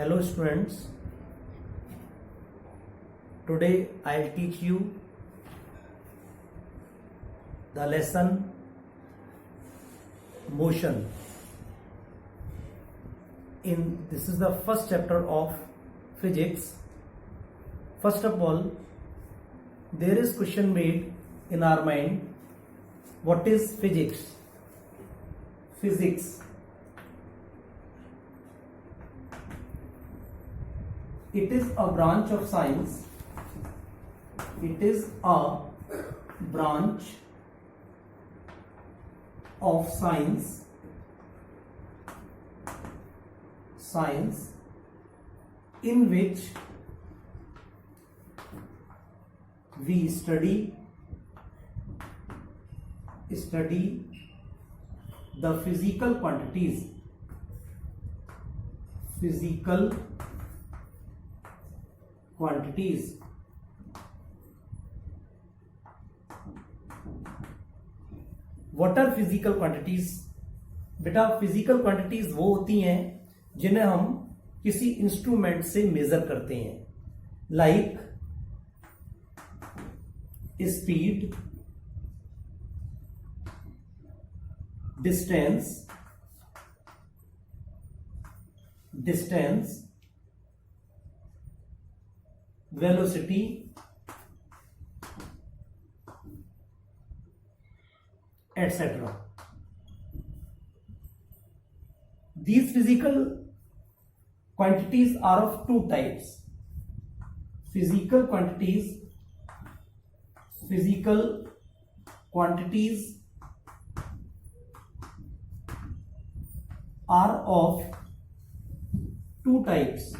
Hello students, today I'll teach you the lesson motion. This is the first chapter of physics. First of all, there is question made in our mind, what is physics? Physics. It is a branch of science. It is a branch of science in which we study the physical quantities, What are physical quantities? बेटा physical quantities वो होती हैं जिन्हें हम किसी instrument से major करते हैं, like speed, distance, velocity, etc. These physical quantities are of two types. Physical quantities are of two types.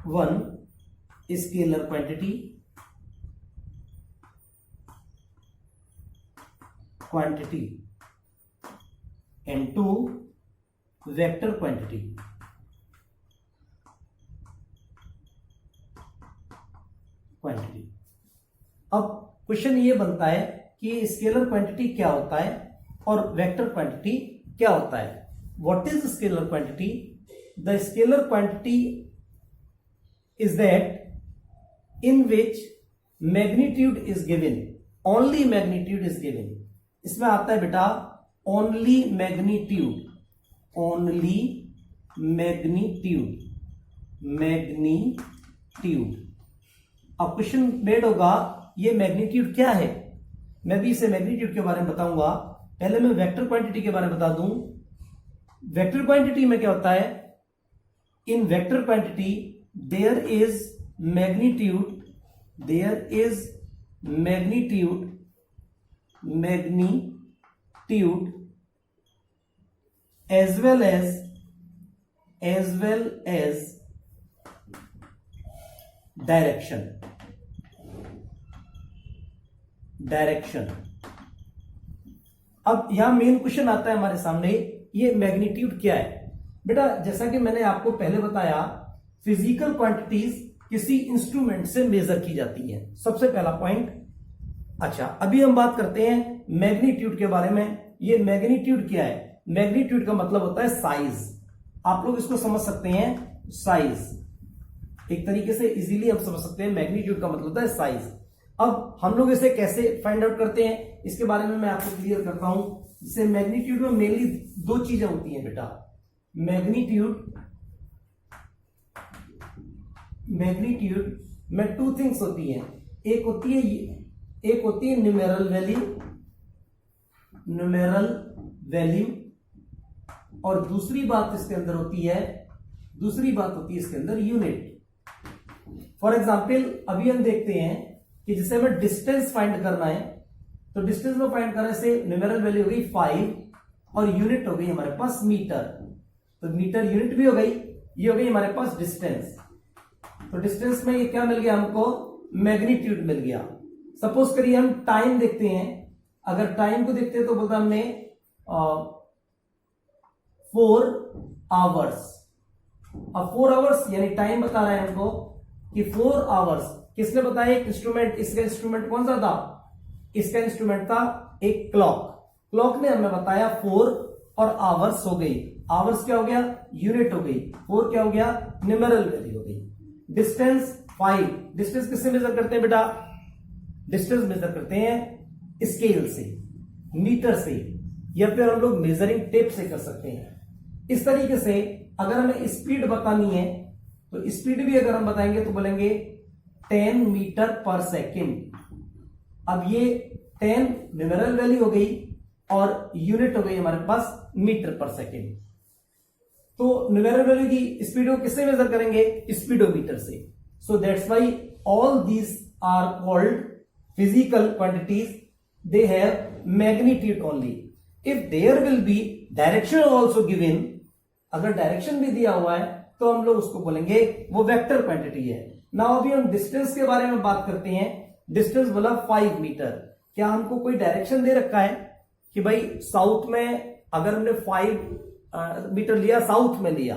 One, scalar quantity, and two, vector quantity. अब क्वेश्चन ये बनता है कि स्केलर क्वांटिटी क्या होता है और वेक्टर क्वांटिटी क्या होता है. What is scalar quantity? The scalar quantity is that in which magnitude is given, only magnitude is given. इसमें आता है बेटा only magnitude. अब क्वेश्चन मेड होगा ये मैग्नीट्यूड क्या है. मैं भी इसे मैग्नीट्यूड के बारे में बताऊंगा. पहले मैं वेक्टर क्वांटिटी के बारे में बता दूं. वेक्टर क्वांटिटी में क्या होता है? इन vector quantity there is magnitude as well as direction. अब यहां मेन क्वेश्चन आता है हमारे सामने, ये मैग्नीट्यूड क्या है. बेटा जैसा कि मैंने आपको पहले बताया, फिजिकल क्वांटिटीज किसी इंस्ट्रूमेंट से मेजर की जाती हैं, सबसे पहला पॉइंट. अच्छा, अभी हम बात करते हैं मैग्नीट्यूड के बारे में. ये मैग्नीट्यूड क्या है? मैग्नीट्यूड का मतलब होता है साइज. आप लोग इसको समझ सकते हैं, साइज. एक तरीके से इजीली हम समझ सकते हैं मैग्नीट्यूड का मतलब होता है साइज. अब हम लोग इसे कैसे फाइंड आउट करते हैं, इसके बारे में मैं आपको क्लियर करता हूं. जैसे मैग्नीट्यूड में मेनली दो चीजें होती हैं बेटा. मैग्नीट्यूड में टू थिंग्स होती हैं. एक होती है न्यूमेरल वैल्यू और दूसरी बात इसके अंदर होती है इसके अंदर यूनिट. फॉर एग्जांपल अभी हम देखते हैं कि जैसे हमें डिस्टेंस फाइंड करना है, तो डिस्टेंस में फाइंड करने से न्यूमेरल वैल्यू हो गई 5 और यूनिट हो गई हमारे पास मीटर. तो मीटर यूनिट भी हो गई, ये हो गई हमारे पास डिस्टेंस. तो डिस्टेंस में ये क्या मिल गया हमको? मैग्नीट्यूड मिल गया. सपोज करिए हम टाइम देखते हैं. अगर टाइम को देखते हैं तो बोलता हमने 4 आवर्स. अब 4 आवर्स यानी टाइम बता रहा है हमको कि 4 आवर्स. किसने बताया? एक इंस्ट्रूमेंट. इसका इंस्ट्रूमेंट कौन सा था? इसका इंस्ट्रूमेंट था एक क्लॉक. क्लॉक ने हमें बताया 4 और आवर्स हो गई, आवर्स क्या हो गया, यूनिट हो गई, 4 क्या हो गया, न्यूमेरल वैल्यू हो गई। डिस्टेंस 5, डिस्टेंस किससे मेजर करते हैं बेटा, डिस्टेंस मेजर करते हैं स्केल से, मीटर से, या फिर हम लोग मेजरिंग टेप से कर सकते हैं। इस तरीके से अगर हमें स्पीड बतानी है तो स्पीड भी अगर हम बताएंगे तो बोलेंगे 10 मीटर पर सेकेंड। अब ये 10 न्यूमेरल वैल्यू हो गई और यूनिट हो गई हमारे पास मीटर पर सेकेंड। तो न्यूमेरल वैल्यू की स्पीड को किससे मेजर करेंगे, स्पीडोमीटर से। So that's why all these are called physical quantities, they have magnitude only. If there will be direction also given, अगर डायरेक्शन भी दिया हुआ है तो हम लोग उसको बोलेंगे वो वेक्टर क्वांटिटी है। नाउ अभी हम डिस्टेंस के बारे में बात करते हैं। डिस्टेंस बोला 5 मीटर, क्या हमको कोई डायरेक्शन दे रखा है कि भाई साउथ में अगर हमने 5 मीटर लिया, साउथ में लिया,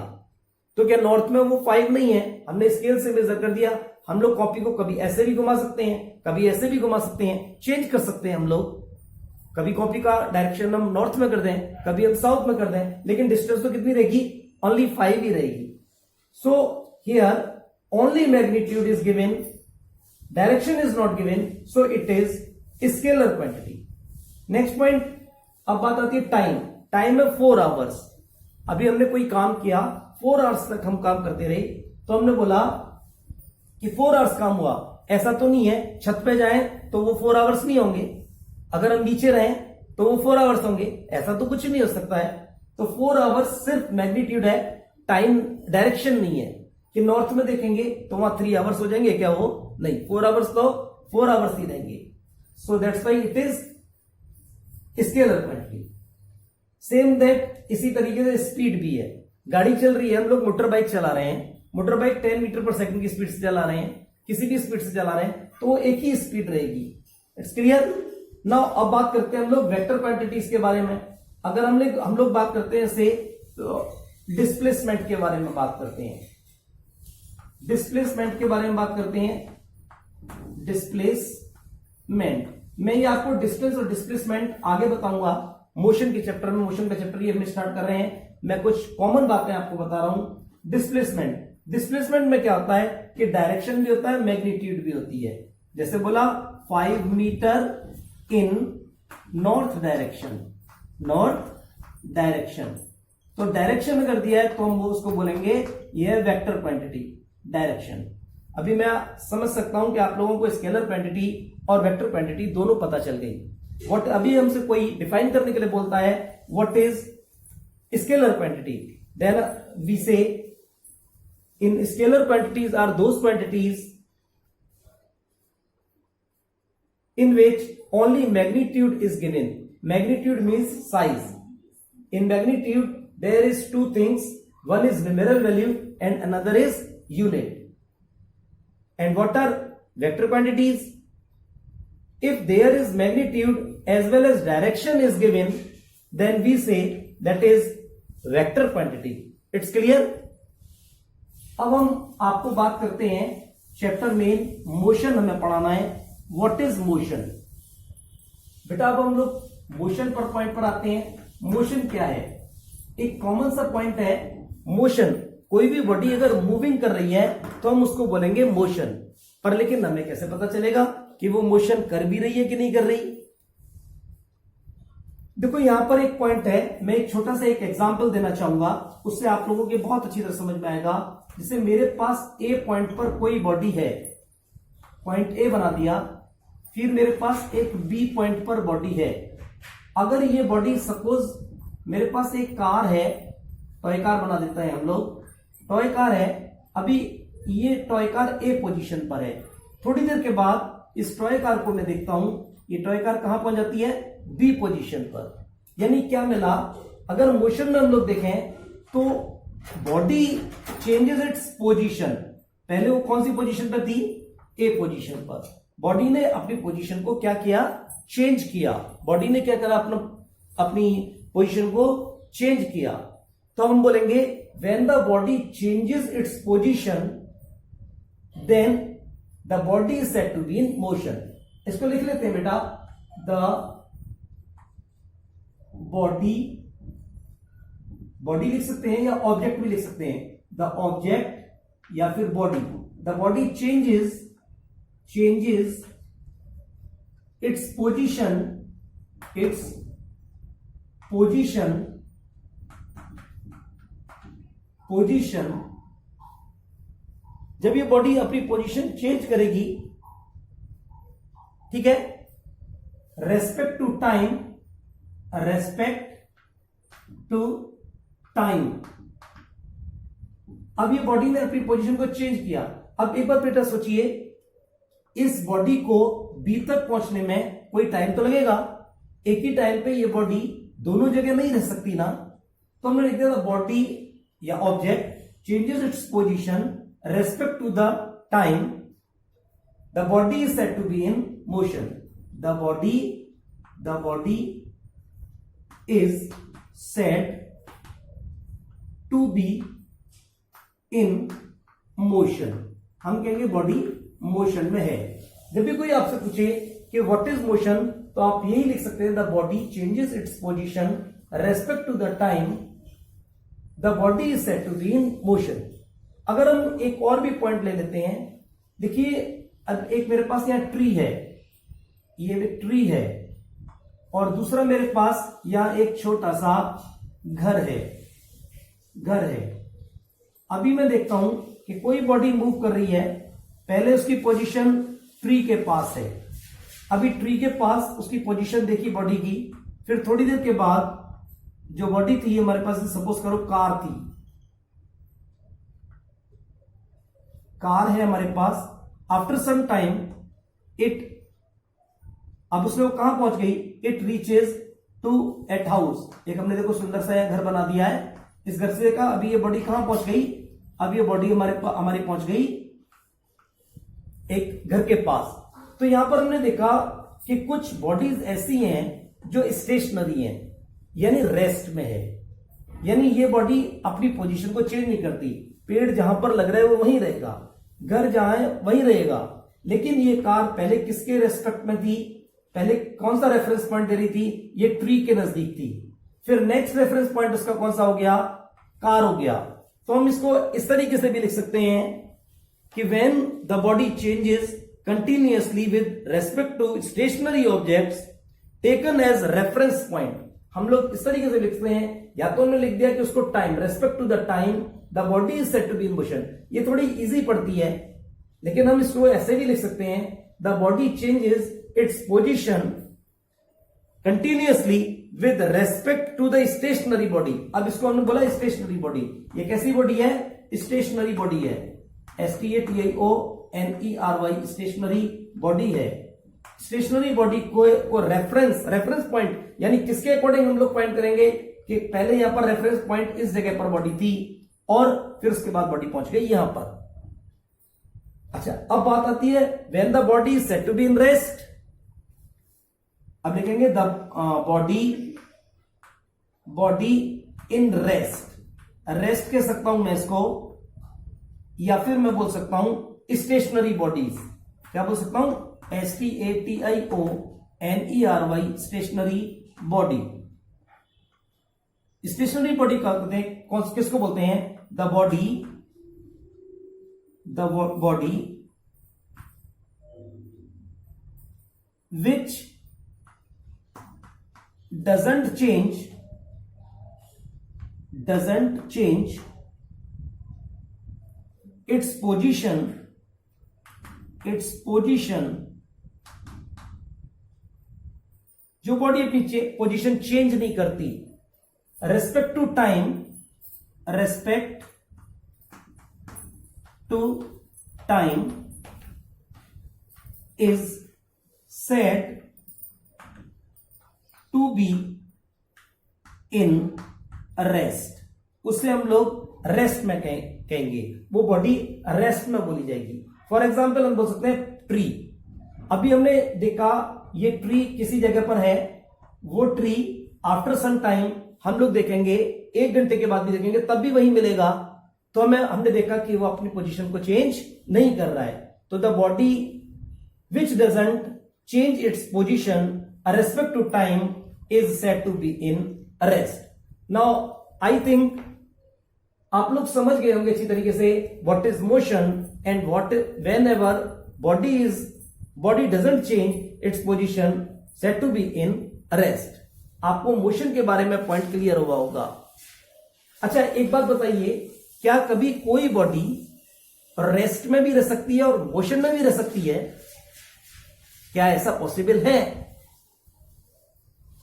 तो क्या नॉर्थ में वो 5 नहीं है, हमने स्केल से मेजर कर दिया। हम लोग कॉपी को कभी ऐसे भी घुमा सकते हैं, कभी ऐसे भी घुमा सकते हैं, चेंज कर सकते हैं हम लोग। कभी कॉपी का डायरेक्शन हम नॉर्थ में कर दें, कभी हम साउथ में कर दें, लेकिन डिस्टेंस तो कितनी रहेगी, ओनली 5 ही रहेगी। So here only magnitude is given, direction is not given, so it is scalar quantity. Next point, अब बात आती है टाइम। टाइम है 4 आवर्स। अभी हमने कोई काम किया, 4 आवर्स तक हम काम करते रहे, तो हमने बोला कि 4 आवर्स काम हुआ। ऐसा तो नहीं है छत पे जाएं तो वो 4 आवर्स नहीं होंगे, अगर हम नीचे रहें तो वो 4 आवर्स होंगे, ऐसा तो कुछ नहीं हो सकता है। तो 4 आवर्स सिर्फ मैग्नीट्यूड है, टाइम डायरेक्शन नहीं है कि नॉर्थ में देखेंगे तो वहां 3 आवर्स हो जाएंगे, क्या वो नहीं, 4 आवर्स तो 4 आवर्स ही रहेंगे। सो that's why it is scalar quantity. Same that, इसी तरीके से स्पीड भी है। गाड़ी चल रही है, हम लोग मोटर बाइक चला रहे हैं, मोटर बाइक 10 मीटर पर सेकंड की स्पीड से चला रहे हैं, किसी भी स्पीड से चला रहे हैं, तो वो एक ही स्पीड रहेगी। It's clear. नाउ अब बात करते हैं हम लोग वेक्टर क्वांटिटीज के बारे में। अगर हम लोग बात करते हैं से तो डिस्प्लेसमेंट के बारे में बात करते हैं, डिस्प्लेसमेंट के बारे में बात करते हैं। डिस्प्लेसमेंट, मैं ये आपको डिस्टेंस और डिस्प्लेसमेंट आगे बताऊंगा मोशन के चैप्टर में। मोशन का चैप्टर ये हम स्टार्ट कर रहे हैं, मैं कुछ कॉमन बातें आपको बता रहा हूं। डिस्प्लेसमेंट, डिस्प्लेसमेंट में क्या होता है कि डायरेक्शन भी होता है, मैग्नीट्यूड भी होती है। जैसे बोला 5 मीटर इन नॉर्थ डायरेक्शन, नॉर्थ डायरेक्शन, तो डायरेक्शन अगर दिया है तो हम वो उसको बोलेंगे ये वेक्टर क्वांटिटी, डायरेक्शन। अभी मैं समझ सकता हूं कि आप लोगों को स्केलर क्वांटिटी और वेक्टर क्वांटिटी दोनों पता चल गई। व्हाट, अभी हमसे कोई डिफाइन करने के लिए बोलता है what is scalar quantity, then we say in scalar quantities are those quantities in which only magnitude is given. Magnitude means size. In magnitude there is 2 things, one is numeral value and another is unit. And what are vector quantities? If there is magnitude as well as direction is given, then we say that is vector quantity. It's clear? अब हम आपको बात करते हैं chapter main, motion हमें पढ़ाना है। What is motion? बेटा अब हम लोग मोशन पर पॉइंट पर आते हैं। मोशन क्या है? एक कॉमन सा पॉइंट है मोशन। कोई भी बॉडी अगर मूविंग कर रही है तो हम उसको बोलेंगे मोशन, पर लेकिन हमें कैसे पता चलेगा कि वो मोशन कर भी रही है कि नहीं कर रही? देखो यहां पर एक पॉइंट है, मैं एक छोटा सा एक एग्जांपल देना चाहूंगा, उससे आप लोगों के बहुत अच्छी तरह समझ में आएगा। जैसे मेरे पास ए पॉइंट पर कोई बॉडी है, पॉइंट ए बना दिया, फिर मेरे पास एक बी पॉइंट पर बॉडी है। अगर ये बॉडी सपोज मेरे पास एक कार है, टॉय कार बना देता है हम लोग, टॉय कार है, अभी ये टॉय कार ए पोजीशन पर है। थोड़ी देर के बाद इस टॉय कार को मैं देखता हूं, ये टॉय कार कहां पहुंच जाती है? बी पोजीशन पर। यानी क्या मिला, अगर मोशन में हम लोग देखें तो बॉडी चेंजेस इट्स पोजीशन। पहले वो कौन सी पोजीशन पर थी? ए पोजीशन पर। बॉडी ने अपनी पोजीशन को क्या किया? चेंज किया। बॉडी ने क्या करा? अपनी पोजीशन को चेंज किया। तो हम बोलेंगे when the body changes its position then the body is said to be in motion. इसको लिख लेते हैं बेटा, द बॉडी, बॉडी लिख सकते हैं या ऑब्जेक्ट भी लिख सकते हैं, द ऑब्जेक्ट या फिर body, the body changes its position, जब ये बॉडी अपनी पोजीशन चेंज करेगी, ठीक है, रेस्पेक्ट टू टाइम, अब ये बॉडी ने अपनी पोजीशन को चेंज किया। अब एक बार बेटा सोचिए, इस बॉडी को बी तक पहुंचने में कोई टाइम तो लगेगा, एक ही टाइम पे ये बॉडी दोनों जगह नहीं रह सकती ना, तो हमने लिख दिया बॉडी या object changes its position respect to the time, the body is said to be in motion, the body is said to be in motion, हम कहेंगे बॉडी मोशन में है। जब भी कोई आपसे पूछे कि व्हाट इज मोशन, तो आप यही लिख सकते हैं, the body changes its position respect to the time, the body is said to be in motion. अगर हम एक और भी पॉइंट ले लेते हैं, देखिए अब एक मेरे पास यहां ट्री है, ये ट्री है, और दूसरा मेरे पास यहां एक छोटा सा घर है। अभी मैं देखता हूं कि कोई बॉडी मूव कर रही है, पहले उसकी पोजीशन ट्री के पास है, अभी ट्री के पास उसकी पोजीशन देखी बॉडी की, फिर थोड़ी देर के बाद जो बॉडी थी हमारे पास, सपोज करो कार थी, कार है हमारे पास, आफ्टर सम टाइम अब उसने वो कहां पहुंच गई, it reaches to at house, एक हमने देखो सुंदर सा घर बना दिया है, इस घर से देखा, अभी ये बॉडी कहां पहुंच गई, अब ये बॉडी हमारी पहुंच गई एक घर के पास। तो यहां पर हमने देखा कि कुछ बॉडीज ऐसी हैं जो स्टेशनरी हैं, यानी रेस्ट में है, यानी ये बॉडी अपनी पोजीशन को चेंज नहीं करती, पेड़ जहां पर लग रहा है वो वहीं रहेगा, घर जहां है वहीं रहेगा, लेकिन ये कार पहले किसके रेस्पेक्ट में थी, पहले कौन सा रेफरेंस पॉइंट दे रही थी, ये ट्री के नजदीक थी, फिर नेक्स्ट रेफरेंस पॉइंट उसका कौन सा हो गया, कार हो गया। तो हम इसको इस तरीके से भी लिख सकते हैं कि when the body changes continuously with respect to stationary objects taken as reference point, हम लोग इस तरीके से लिखते हैं, या तो हमने लिख दिया कि उसको time, respect to the time the body is said to be in motion, ये थोड़ी इजी पड़ती है, लेकिन हम इसको ऐसे भी लिख सकते हैं, the body changes its position continuously with respect to the stationary body. अब इसको हमने बोला स्टेशनरी बॉडी, ये कैसी बॉडी है, स्टेशनरी बॉडी है, STATIONERY स्टेशनरी बॉडी है। स्टेशनरी बॉडी को रेफरेंस पॉइंट, यानी किसके अकॉर्डिंग हम लोग पॉइंट करेंगे कि पहले यहां पर रेफरेंस पॉइंट इस जगह पर बॉडी थी और फिर उसके बाद बॉडी पहुंच गई यहां पर। अच्छा, अब बात आती है when the body is said to be in rest, अब लिखेंगे द बॉडी इन रेस्ट कह सकता हूं मैं इसको, या फिर मैं बोल सकता हूं स्टेशनरी बॉडीज, क्या बोल सकता हूं, STATIONERY stationary body. Stationary body का किसको बोलते हैं, the body which doesn't change its position जो बॉडी अपनी पोजीशन चेंज नहीं करती, respect to time is said to be in rest, उससे हम लोग रेस्ट में कहेंगे, वो बॉडी रेस्ट में बोली जाएगी। फॉर एग्जाम्पल हम बोल सकते हैं ट्री, अभी हमने देखा ये ट्री किसी जगह पर है, वो ट्री आफ्टर सम टाइम हम लोग देखेंगे, 1 घंटे के बाद भी देखेंगे तब भी वही मिलेगा, तो हमने देखा कि वो अपनी पोजीशन को चेंज नहीं कर रहा है। तो the body which doesn't change its position respect to time is said to be in rest. Now I think आप लोग समझ गए होंगे अच्छी तरीके से what is motion and what whenever body doesn't change its position said to be in rest. आपको motion के बारे में पॉइंट क्लियर हुआ होगा। अच्छा एक बात बताइए, क्या कभी कोई बॉडी रेस्ट में भी रह सकती है और मोशन में भी रह सकती है? क्या ऐसा पॉसिबल है?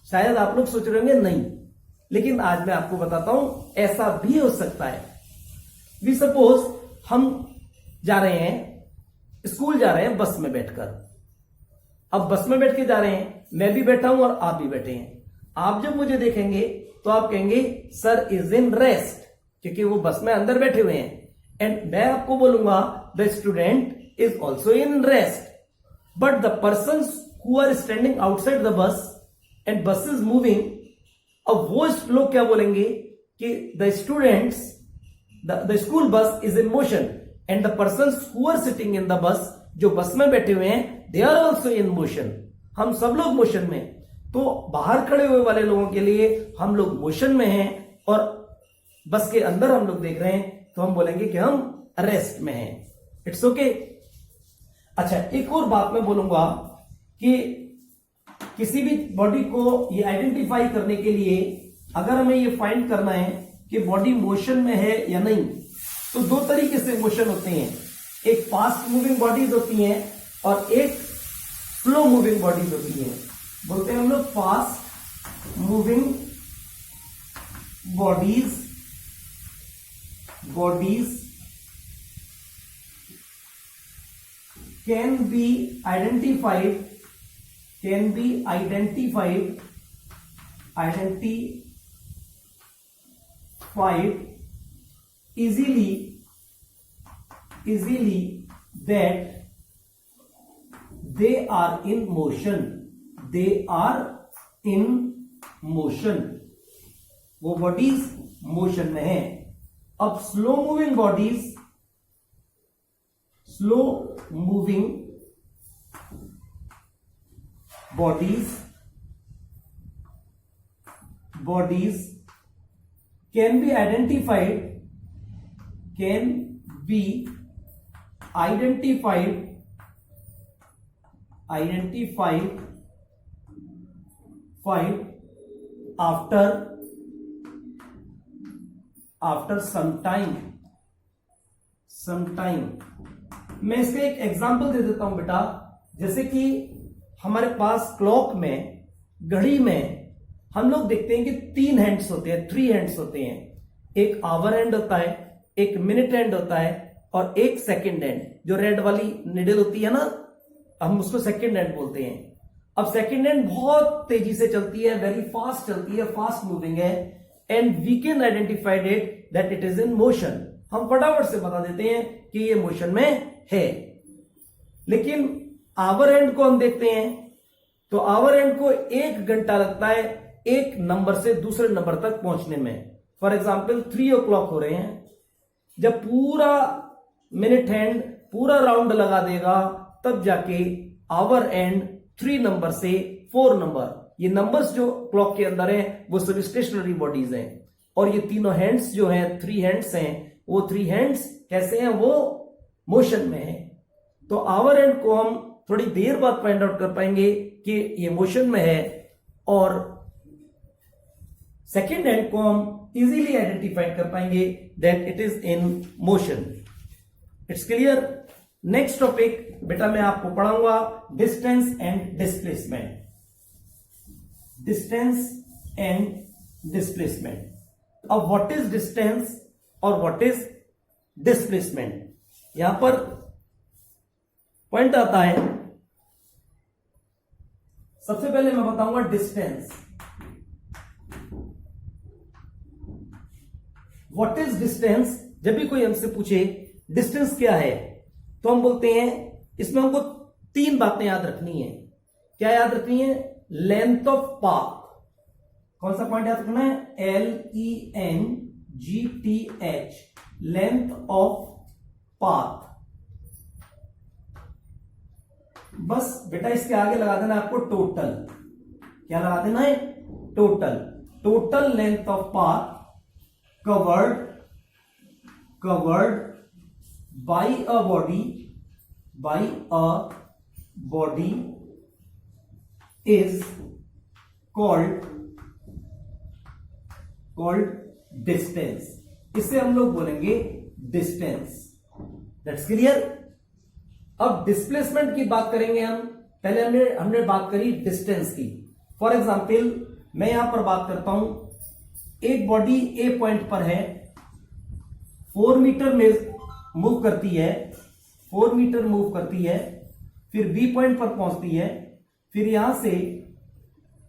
शायद आप लोग सोच रहे होंगे नहीं, लेकिन आज मैं आपको बताता हूं ऐसा भी हो सकता है। वी सपोज हम जा रहे हैं, स्कूल जा रहे हैं बस में बैठकर। अब बस में बैठ के जा रहे हैं, मैं भी बैठा हूं और आप भी बैठे हैं। आप जब मुझे देखेंगे तो आप कहेंगे सर इज इन रेस्ट, क्योंकि वो बस में अंदर बैठे हुए हैं। एंड मैं आपको बोलूंगा the student is also in rest, but the person who are standing outside the bus and bus is moving, अब वो लोग क्या बोलेंगे कि the students the school bus is in motion and the person who are sitting in the bus, जो bus में बैठे हुए हैं, they are also in motion. हम सब लोग मोशन में। तो बाहर खड़े हुए वाले लोगों के लिए हम लोग मोशन में हैं और बस के अंदर हम लोग देख रहे हैं, तो हम बोलेंगे कि हम रेस्ट में हैं। It's okay. अच्छा एक और बात मैं बोलूंगा कि किसी भी बॉडी को ये आइडेंटिफाई करने के लिए अगर हमें ये फाइंड करना है कि बॉडी मोशन में है या नहीं, तो दो तरीके से मोशन होते हैं। एक फास्ट मूविंग बॉडीज होती हैं और एक स्लो मूविंग बॉडीज होती हैं। बोलते हैं हम लोग fast moving bodies can be identified easily that they are in motion, वो बॉडीज मोशन में है। अब slow moving bodies can be identified after some time। मैं इसका एक एग्जांपल दे देता हूं बेटा। जैसे कि हमारे पास क्लॉक में, घड़ी में हम लोग देखते हैं कि 3 हैंड्स होते हैं, 3 हैंड्स होते हैं। एक आवर हैंड होता है, एक मिनट हैंड होता है और एक सेकंड हैंड। जो रेड वाली निडल होती है ना, हम उसको सेकंड हैंड बोलते हैं। अब सेकंड हैंड बहुत तेजी से चलती है, वेरी फास्ट चलती है, फास्ट मूविंग है, and we can identified it that it is in motion. हम फटाफट से बता देते हैं कि ये मोशन में है। लेकिन आवर हैंड को हम देखते हैं तो आवर हैंड को 1 घंटा लगता है एक नंबर से दूसरे नंबर तक पहुंचने में। फॉर एग्जाम्पल 3 o'clock हो रहे हैं, जब पूरा मिनट हैंड पूरा राउंड लगा देगा तब जाके आवर हैंड 3 नंबर से 4 नंबर, ये नंबर्स जो क्लॉक के अंदर हैं वो सभी स्टेशनरी बॉडीज हैं। और ये तीनों हैंड्स जो हैं, 3 हैंड्स हैं, वो 3 हैंड्स कैसे हैं? वो मोशन में है। तो आवर हैंड को हम थोड़ी देर बाद फाइंड आउट कर पाएंगे कि ये मोशन में है, और सेकेंड हैंड को हम इजीली आइडेंटिफाई कर पाएंगे that it is in motion. It's clear. Next topic बेटा मैं आपको पढ़ाऊंगा distance and displacement. Distance and displacement. अब व्हाट इज डिस्टेंस और व्हाट इज डिस्प्लेसमेंट, यहां पर पॉइंट आता है। सबसे पहले मैं बताऊंगा डिस्टेंस। What is distance? जब भी कोई हमसे पूछे डिस्टेंस क्या है, तो हम बोलते हैं इसमें हमको 3 बातें याद रखनी है। क्या याद रखनी है? Length of path. कौन सा पॉइंट याद रखना है? LENGTH, length of path. बस बेटा इसके आगे लगा देना है आपको टोटल। क्या लगा देना है? Total length of path covered by a body is called distance. इसे हम लोग बोलेंगे डिस्टेंस. That's clear. अब डिस्प्लेसमेंट की बात करेंगे हम. पहले हमने बात करी डिस्टेंस की. फॉर एग्जाम्पल मैं यहां पर बात करता हूं, एक बॉडी ए पॉइंट पर है, 4 मीटर में मूव करती है, 4 मीटर मूव करती है, फिर बी पॉइंट पर पहुंचती है, फिर यहां से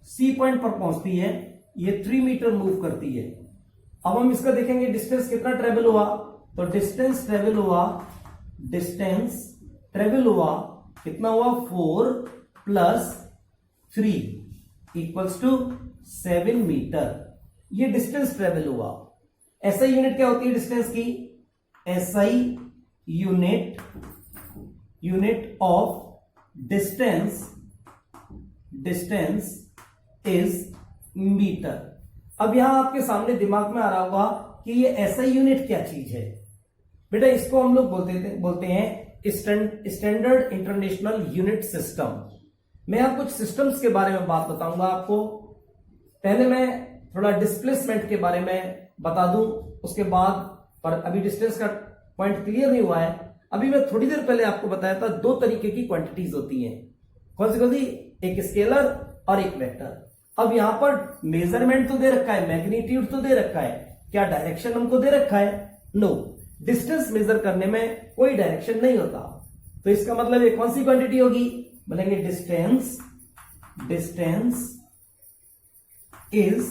सी पॉइंट पर पहुंचती है, ये 3 मीटर मूव करती है. अब हम इसका देखेंगे डिस्टेंस कितना ट्रेवल हुआ. तो डिस्टेंस ट्रेवल हुआ कितना हुआ, 4 प्लस 3 इक्वल्स टू 7 मीटर. ये डिस्टेंस ट्रेवल हुआ. एसआई यूनिट क्या होती है डिस्टेंस की, SI unit of distance is meter. अब यहां आपके सामने दिमाग में आ रहा होगा कि ये एसआई यूनिट क्या चीज है. बेटा इसको हम लोग बोलते हैं स्टैंडर्ड इंटरनेशनल यूनिट सिस्टम. मैं आप कुछ सिस्टम्स के बारे में बात बताऊंगा आपको. पहले मैं थोड़ा डिस्प्लेसमेंट के बारे में बता दूं, उसके बाद, पर अभी डिस्टेंस का पॉइंट क्लियर नहीं हुआ है. अभी मैं थोड़ी देर पहले आपको बताया था 2 तरीके की क्वांटिटीज होती हैं. कौन सी, एक स्केलर और एक वेक्टर. अब यहां पर मेजरमेंट तो दे रखा है, मैग्नीट्यूड तो दे रखा है, क्या डायरेक्शन हमको दे रखा है, नो. डिस्टेंस मेजर करने में कोई डायरेक्शन नहीं होता. तो इसका मतलब ये कौन सी क्वांटिटी होगी, बोलेंगे distance is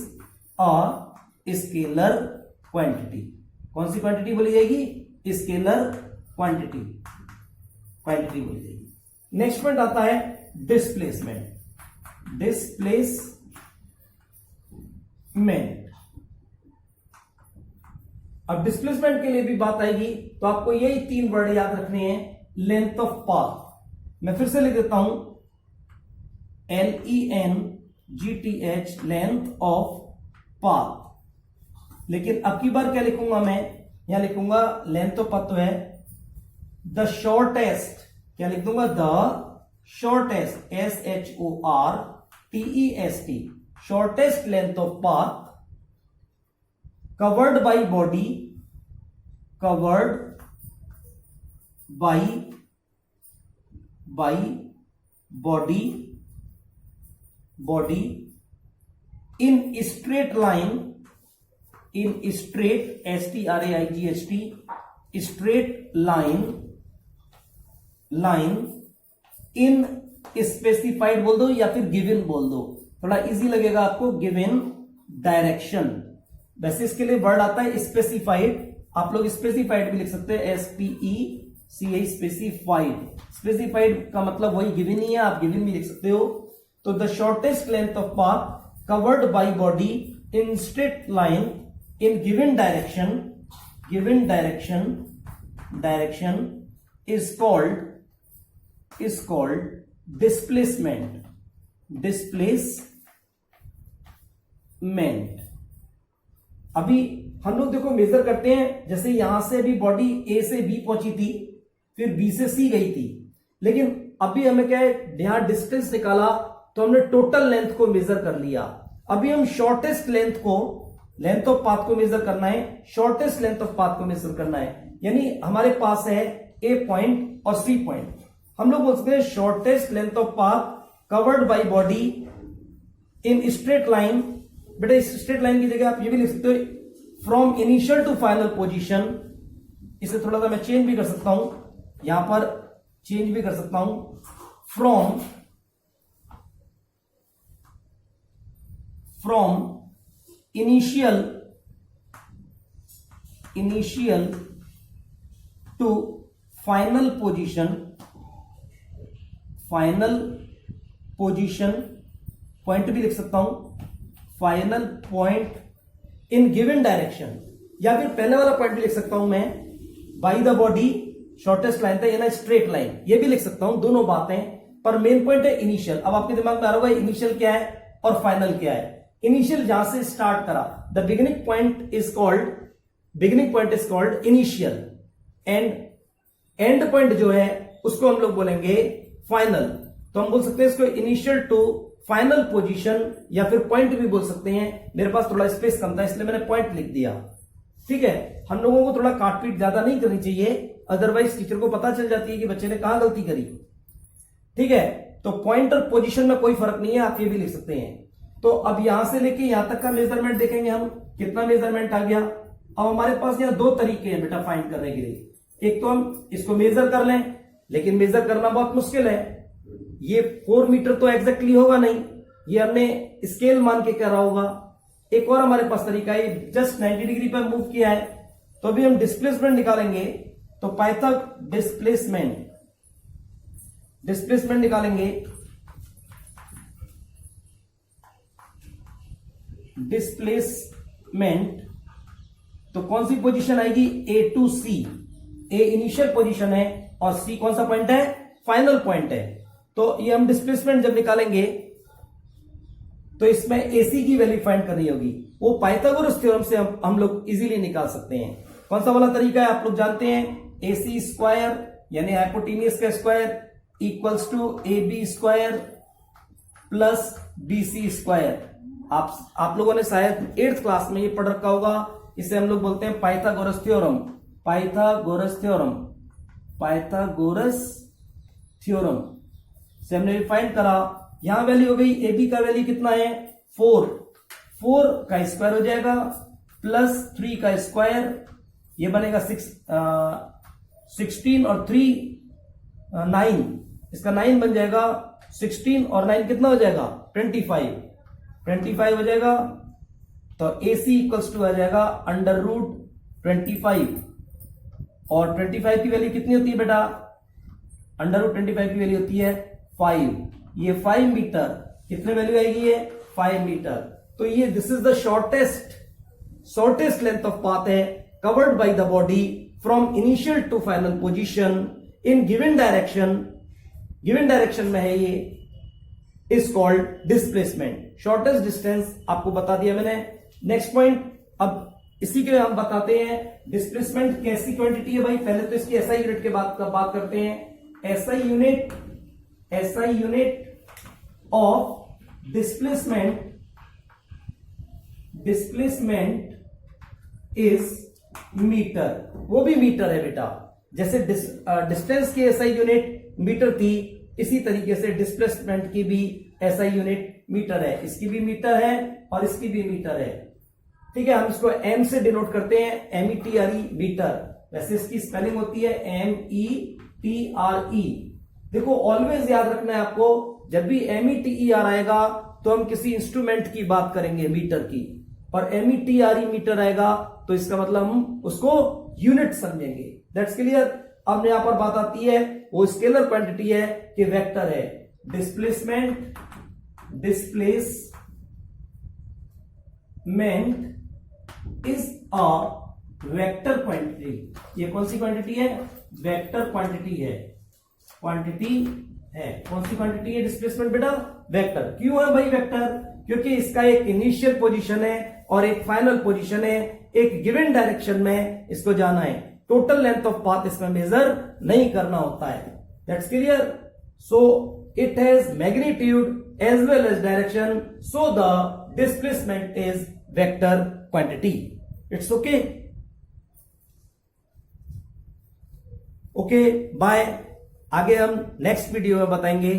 a scalar quantity. कौन सी क्वांटिटी बोली जाएगी, स्केलर क्वांटिटी बोली जाएगी. नेक्स्ट पॉइंट आता है डिस्प्लेसमेंट. अब डिस्प्लेसमेंट के लिए भी बात आएगी, तो आपको यही 3 वर्ड याद रखने हैं. लेंथ ऑफ पाथ, मैं फिर से लिख देता हूं, LENGTH, लेंथ ऑफ पाथ. लेकिन अब की बार क्या लिखूंगा मैं, यहां लिखूंगा लेंथ ऑफ पाथ तो है द शॉर्टेस्ट, क्या लिख दूंगा, the shortest, SHORTEST, shortest length of path covered by body in straight line, straight line in specified बोल दो या फिर गिवन बोल दो, थोड़ा इजी लगेगा आपको. Given direction. वैसे इसके लिए वर्ड आता है स्पेसिफाइड, आप लोग स्पेसिफाइड भी लिख सकते हैं, SPECI, स्पेसिफाइड का मतलब वही गिवन ही है, आप गिवन भी लिख सकते हो. तो the shortest length of path covered by body in straight line in given direction is called displacement. अभी हम लोग देखो मेजर करते हैं, जैसे यहां से भी बॉडी ए से बी पहुंची थी, फिर बी से सी गई थी, लेकिन अभी हमें क्या है, यहां डिस्टेंस निकाला तो हमने टोटल लेंथ को मेजर कर लिया. अभी हम शॉर्टेस्ट लेंथ ऑफ पाथ को मेजर करना है, शॉर्टेस्ट लेंथ ऑफ पाथ को मेजर करना है. यानी हमारे पास है ए पॉइंट और सी पॉइंट, हम लोग बोल सकते हैं shortest length of path covered by body in straight line. बेटा इस स्ट्रेट लाइन की जगह आप ये भी लिख सकते हो, from initial to final position. इसे थोड़ा सा मैं चेंज भी कर सकता हूं, यहां पर चेंज भी कर सकता हूं, from initial to final position, point भी लिख सकता हूं, final point in given direction, या फिर पहले वाला पॉइंट भी लिख सकता हूं मैं, bye the body, shortest line था ये ना, स्ट्रेट लाइन, ये भी लिख सकता हूं. दोनों बातें, पर मेन पॉइंट है इनिशियल. अब आपके दिमाग में आ रहा होगा इनिशियल क्या है और फाइनल क्या है. इनिशियल जहां से स्टार्ट करा, the beginning point is called initial, and and point जो है उसको हम लोग बोलेंगे फाइनल। तो हम बोल सकते हैं इसको इनिशियल टू फाइनल पोजीशन या फिर पॉइंट भी बोल सकते हैं। मेरे पास थोड़ा स्पेस कम था इसलिए मैंने पॉइंट लिख दिया। ठीक है, हम लोगों को थोड़ा काटपीट ज्यादा नहीं करनी चाहिए, अदरवाइज टीचर को पता चल जाती है कि बच्चे ने कहां गलती करी। ठीक है, तो पॉइंट और पोजीशन में कोई फर्क नहीं है, आप ये भी लिख सकते हैं। तो अब यहां से लेके यहां तक का मेजरमेंट देखेंगे हम, कितना मेजरमेंट आ गया। अब हमारे पास यहाँ दो तरीके हैं बेटा फाइंड करने के लिए। एक तो हम इसको मेजर कर लें, लेकिन मेजर करना बहुत मुश्किल है। ये 4 मीटर तो एग्जैक्टली होगा नहीं, ये हमने स्केल मान के करा होगा। एक और हमारे पास तरीका है, जस्ट 90 डिग्री पर मूव किया है, तो अभी हम डिस्प्लेसमेंट निकालेंगे। तो पाइथागोरस डिस्प्लेसमेंट निकालेंगे। डिस्प्लेसमेंट तो कौन सी पोजीशन आएगी, A to C. A initial position है और सी कौन सा पॉइंट है, फाइनल पॉइंट है। तो ये हम डिस्प्लेसमेंट जब निकालेंगे तो इसमें एसी की वैल्यू फाइंड करनी होगी। वो पाइथागोरस थ्योरम से हम लोग इजीली निकाल सकते हैं। कौन सा वाला तरीका है, आप लोग जानते हैं, AC स्क्वायर यानी हाइपोटेनियस का square equals to AB square plus BC square. आप लोगों ने शायद 8th क्लास में ये पढ़ रखा होगा। इसे हम लोग बोलते हैं पाइथागोरस थ्योरम। पाइथागोरस थ्योरम से हमने फाइंड करा। यहां वैल्यू हो गई, AB का वैल्यू कितना है, 4 का स्क्वायर हो जाएगा प्लस 3 का स्क्वायर, ये बनेगा 16 और 3 9, इसका 9 बन जाएगा। 16 और 9 कितना हो जाएगा, 25 हो जाएगा। तो AC इक्वल्स टू आ जाएगा √25, और 25 की वैल्यू कितनी होती है बेटा, √25 की वैल्यू होती है 5। ये 5 मीटर, कितने वैल्यू आएगी ये, 5 मीटर। तो ये this is the shortest length of path है covered by the body from initial to final position in given direction में है, ये is called displacement. Shortest distance आपको बता दिया मैंने। नेक्स्ट पॉइंट, अब इसी के हम बताते हैं डिस्प्लेसमेंट कैसी क्वांटिटी है भाई। पहले तो इसकी SI यूनिट के बात करते हैं। SI unit of displacement is meter. वो भी मीटर है बेटा, जैसे डिस्टेंस की SI यूनिट मीटर थी, इसी तरीके से डिस्प्लेसमेंट की भी SI यूनिट मीटर है। इसकी भी मीटर है और इसकी भी मीटर है। ठीक है, हम इसको M से डिनोट करते हैं, METRE मीटर। वैसे इसकी स्पेलिंग होती है METRE। देखो ऑलवेज याद रखना है आपको, जब भी METER आएगा तो हम किसी इंस्ट्रूमेंट की बात करेंगे मीटर की, और METRE मीटर आएगा तो इसका मतलब हम उसको यूनिट समझेंगे। That's clear. अब यहां पर बात आती है, वो स्केलर क्वांटिटी है कि वेक्टर है। Displacement is a vector quantity. ये कौन सी क्वांटिटी है, वेक्टर क्वांटिटी है। कौन सी क्वांटिटी है डिस्प्लेसमेंट बेटा, वेक्टर। क्यों है भाई वेक्टर, क्योंकि इसका एक इनिशियल पोजीशन है और एक फाइनल पोजीशन है। एक गिवन डायरेक्शन में इसको जाना है, टोटल लेंथ ऑफ पाथ इसमें मेजर नहीं करना होता है। That's clear. So it has magnitude as well as direction, so the displacement is vector quantity. It's okay. Okay bye. आगे हम नेक्स्ट वीडियो में बताएंगे